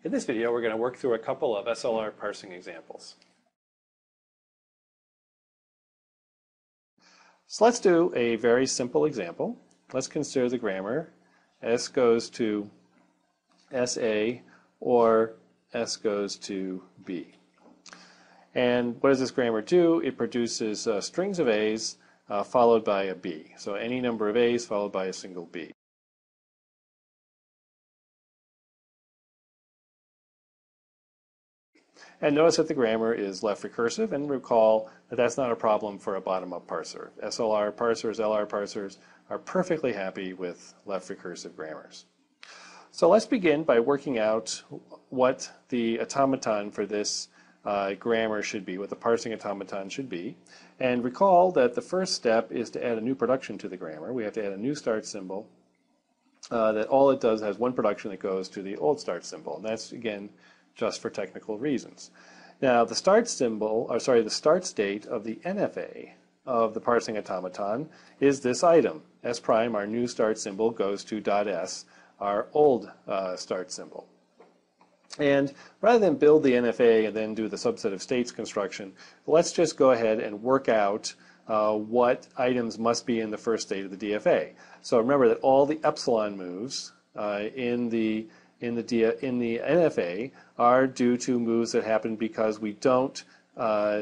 In this video, we're going to work through a couple of SLR parsing examples. So let's do a very simple example. Let's consider the grammar S goes to SA or S goes to B. And what does this grammar do? It produces strings of A's followed by a B. So any number of A's followed by a single B. And notice that the grammar is left recursive, and recall that that's not a problem for a bottom-up parser. SLR parsers, LR parsers are perfectly happy with left recursive grammars. So let's begin by working out what the automaton for this grammar should be, what the parsing automaton should be. And recall that the first step is to add a new production to the grammar. We have to add a new start symbol that all it does has one production that goes to the old start symbol. And that's, again, just for technical reasons. Now, the start symbol, or sorry, the start state of the NFA of the parsing automaton is this item. S prime, our new start symbol, goes to .s, our old start symbol. And rather than build the NFA and then do the subset of states construction, let's just go ahead and work out what items must be in the first state of the DFA. So remember that all the epsilon moves in the NFA are due to moves that happen because we don't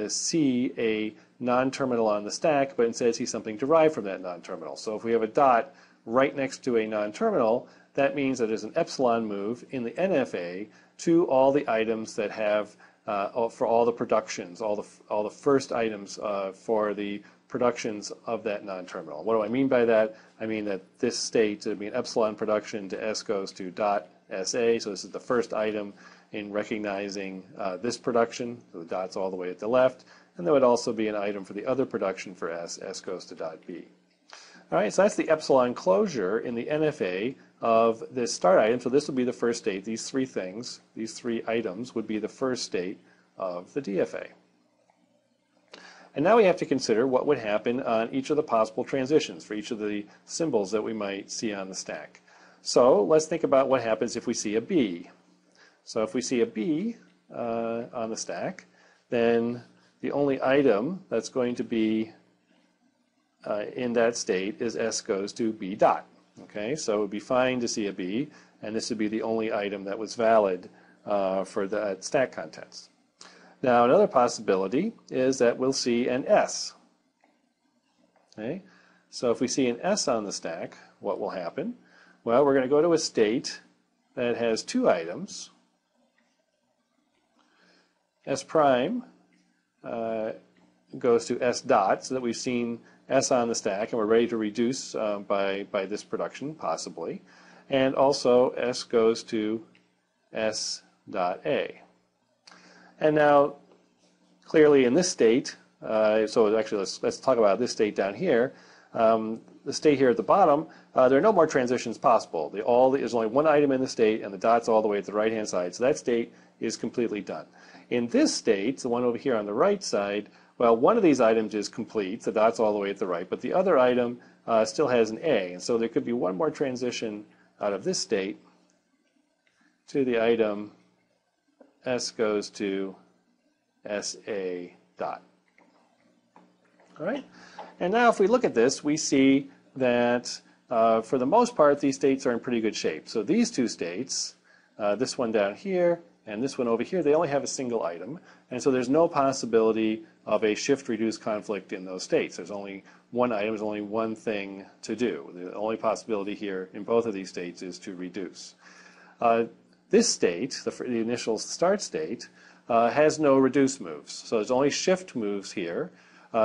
see a non-terminal on the stack, but instead see something derived from that non-terminal. So if we have a dot right next to a non-terminal, that means that there's an epsilon move in the NFA to all the items that have, for all the productions, all the first items for the productions of that non-terminal. What do I mean by that? I mean that this state would be an epsilon production to S goes to dot SA, so this is the first item in recognizing this production, so the dot's all the way at the left, and there would also be an item for the other production for S goes to dot B. All right, so that's the epsilon closure in the NFA of this start item, so this would be the first state. These three things, these three items, would be the first state of the DFA. And now we have to consider what would happen on each of the possible transitions for each of the symbols that we might see on the stack. So let's think about what happens if we see a B. So if we see a B on the stack, then the only item that's going to be in that state is S goes to B dot. Okay, so it would be fine to see a B, and this would be the only item that was valid for that stack contents. Now another possibility is that we'll see an S. Okay, so if we see an S on the stack, what will happen? Well, we're going to go to a state that has two items. S prime goes to S dot, so that we've seen S on the stack, and we're ready to reduce by this production, possibly. And also S goes to S dot A. And now, clearly in this state, so actually let's talk about this state down here. The state here at the bottom, there are no more transitions possible. There's only one item in the state, and the dot's all the way at the right-hand side. So that state is completely done. In this state, the one over here on the right side, well, one of these items is complete. The dot's all the way at the right, but the other item still has an A. And so there could be one more transition out of this state to the item S goes to SA dot. All right? And now if we look at this, we see that for the most part, these states are in pretty good shape. So these two states, this one down here and this one over here, they only have a single item. And so there's no possibility of a shift-reduce conflict in those states. There's only one item, there's only one thing to do. The only possibility here in both of these states is to reduce. This state, the initial start state, has no reduce moves. So there's only shift moves here.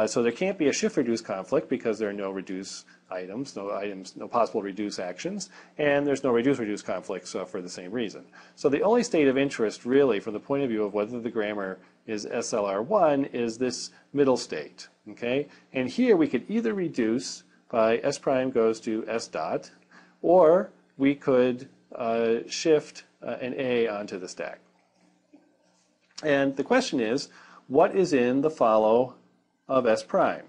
So there can't be a shift-reduce conflict because there are no reduce items, no possible reduce actions, and there's no reduce-reduce conflicts for the same reason. So the only state of interest, really, from the point of view of whether the grammar is SLR1, is this middle state. Okay, and here we could either reduce by S prime goes to S dot, or we could shift an A onto the stack. And the question is, what is in the follow of S prime?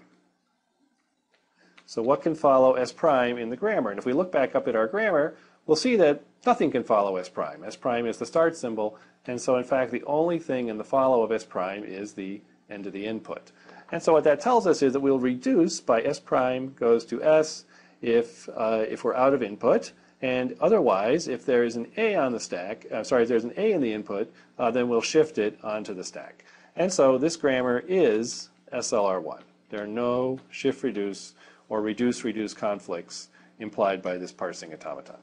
So what can follow S prime in the grammar? And if we look back up at our grammar, we'll see that nothing can follow S prime. S prime is the start symbol, and so in fact the only thing in the follow of S prime is the end of the input. And so what that tells us is that we'll reduce by S prime goes to S if we're out of input, and otherwise if there is an A on the stack, if there's an A in the input, then we'll shift it onto the stack. And so this grammar is SLR1. There are no shift reduce or reduce conflicts implied by this parsing automaton.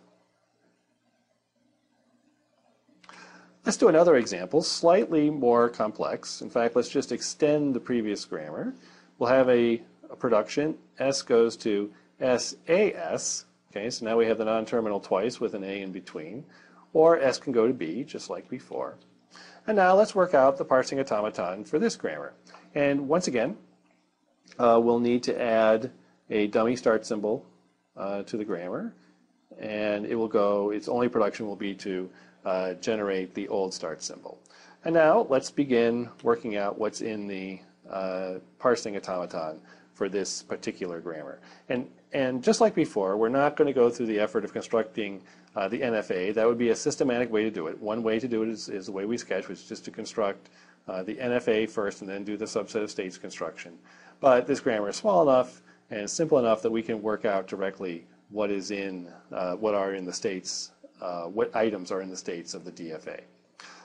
Let's do another example, slightly more complex. In fact, let's just extend the previous grammar. We'll have a production. S goes to SAS. Okay, so now we have the non-terminal twice with an A in between. Or S can go to B, just like before. And now let's work out the parsing automaton for this grammar. And once again, we'll need to add a dummy start symbol to the grammar. And it will go, its only production will be to generate the old start symbol. And now let's begin working out what's in the parsing automaton for this particular grammar. And just like before, we're not going to go through the effort of constructing the NFA. That would be a systematic way to do it. One way to do it is the way we sketch, which is just to construct the NFA first and then do the subset of states construction. But this grammar is small enough and simple enough that we can work out directly what is in, what are in the states, what items are in the states of the DFA.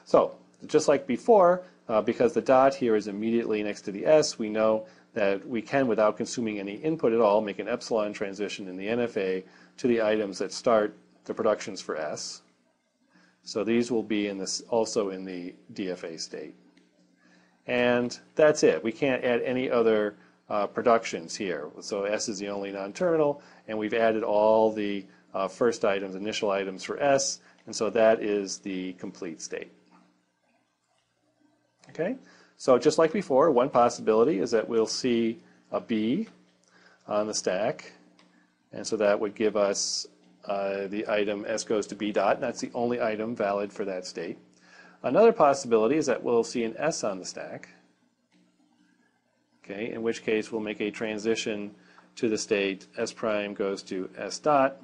So, just like before, because the dot here is immediately next to the S, we know that we can, without consuming any input at all, make an epsilon transition in the NFA to the items that start the productions for S. So these will be in this, also in the DFA state. And that's it. We can't add any other productions here. So S is the only non-terminal, and we've added all the first items, initial items for S, and so that is the complete state. Okay? So just like before, one possibility is that we'll see a B on the stack, and so that would give us the item S goes to B dot, and that's the only item valid for that state. Another possibility is that we'll see an S on the stack, okay, in which case we'll make a transition to the state S prime goes to S dot,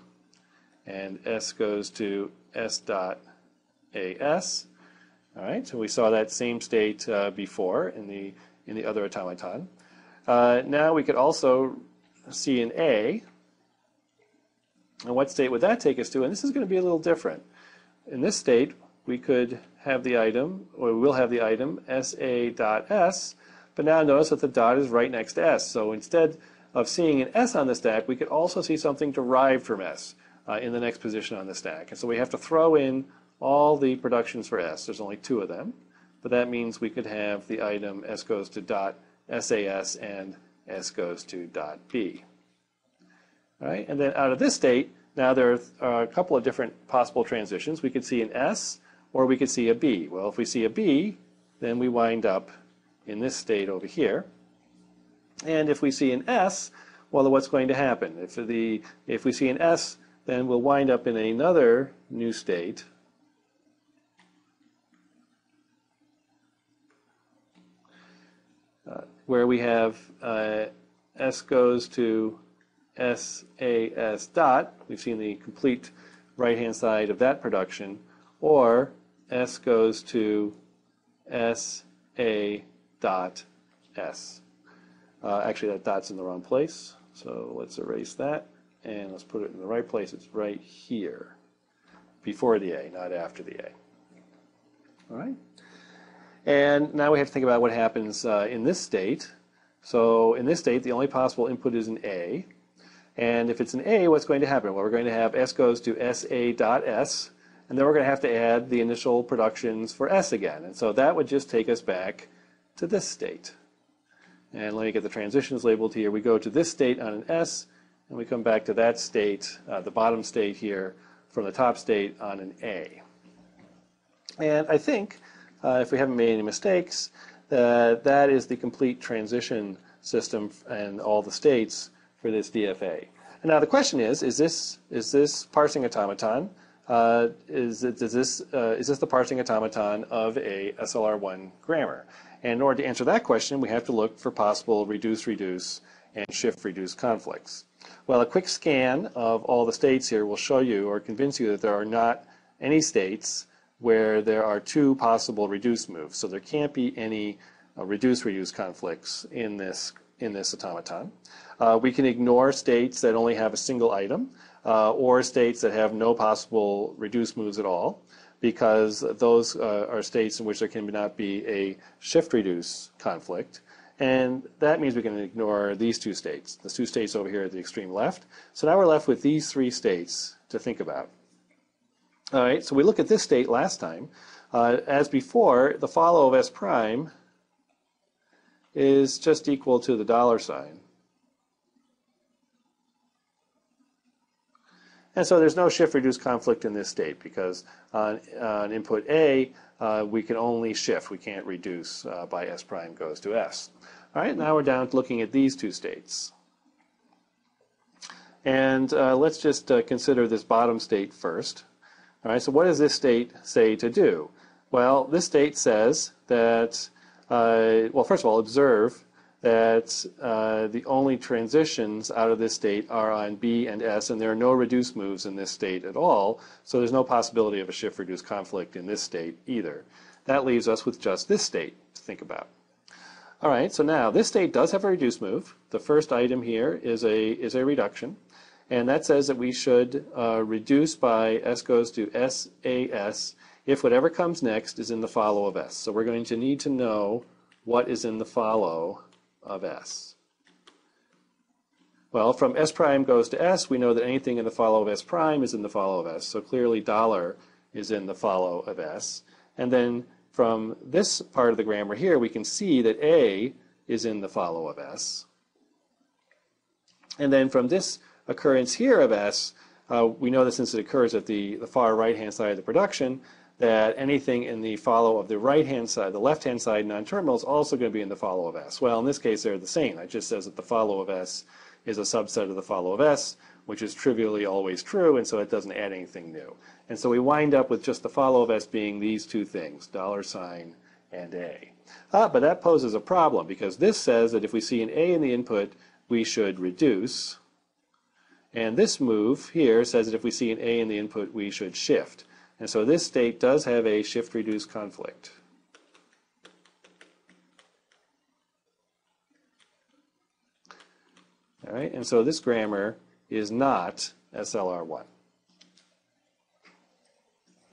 and S goes to S dot AS. All right, so we saw that same state before in the other automaton. Now we could also see an A. And what state would that take us to? And this is going to be a little different. In this state, we could have the item, or we will have the item SA.S, but now notice that the dot is right next to S. So instead of seeing an S on the stack, we could also see something derived from S in the next position on the stack. And so we have to throw in all the productions for S. There's only two of them, but that means we could have the item S goes to dot SAS and S goes to dot B. All right, and then out of this state, now there are a couple of different possible transitions. We could see an S or we could see a B. Well, if we see a B, then we wind up in this state over here. And if we see an S, well, what's going to happen? If we see an S, then we'll wind up in another new state. Where we have S goes to SAS dot. We've seen the complete right-hand side of that production. Or S goes to SA dot S. Actually, that dot's in the wrong place. So let's erase that. And let's put it in the right place. It's right here. Before the A, not after the A. All right? And now we have to think about what happens in this state. So in this state, the only possible input is an A. And if it's an A, what's going to happen? Well, we're going to have S goes to SA.S, and then we're going to have to add the initial productions for S again. And so that would just take us back to this state. And let me get the transitions labeled here. We go to this state on an S, and we come back to that state, the bottom state here, from the top state on an A. And I think, if we haven't made any mistakes, that is the complete transition system and all the states for this DFA. And now the question is this parsing automaton, is this the parsing automaton of a SLR1 grammar? And in order to answer that question, we have to look for possible reduce, and shift-reduce conflicts. Well, a quick scan of all the states here will show you or convince you that there are not any states where there are two possible reduce moves. So there can't be any reduce-reduce conflicts in this automaton. We can ignore states that only have a single item or states that have no possible reduce moves at all, because those are states in which there cannot be a shift-reduce conflict. And that means we can ignore these two states, the two states over here at the extreme left. So now we're left with these three states to think about. All right, so we look at this state last time. As before, the follow of S prime is just equal to the dollar sign. And so there's no shift-reduce conflict in this state, because on input A, we can only shift. We can't reduce by S prime goes to S. All right, now we're down to looking at these two states. And let's just consider this bottom state first. All right, so what does this state say to do? Well, this state says that, well, first of all, observe that the only transitions out of this state are on B and S, and there are no reduce moves in this state at all, so there's no possibility of a shift-reduce conflict in this state either. That leaves us with just this state to think about. All right, so now this state does have a reduce move. The first item here is a reduction, and that says that we should reduce by S goes to SAS if whatever comes next is in the follow of S. So we're going to need to know what is in the follow of S. Well, from S prime goes to S, we know that anything in the follow of S prime is in the follow of S. So clearly dollar is in the follow of S. And then from this part of the grammar here, we can see that A is in the follow of S. And then from this occurrence here of S, we know that since it occurs at the far right-hand side of the production, that anything in the follow of the right-hand side, the left-hand side non-terminal, is also going to be in the follow of S. Well, in this case, they're the same. It just says that the follow of S is a subset of the follow of S, which is trivially always true, and so it doesn't add anything new. And so we wind up with just the follow of S being these two things, dollar sign and A. But that poses a problem, because this says that if we see an A in the input, we should reduce. And this move here says that if we see an A in the input, we should shift. And so this state does have a shift-reduce conflict. All right, and so this grammar is not SLR1.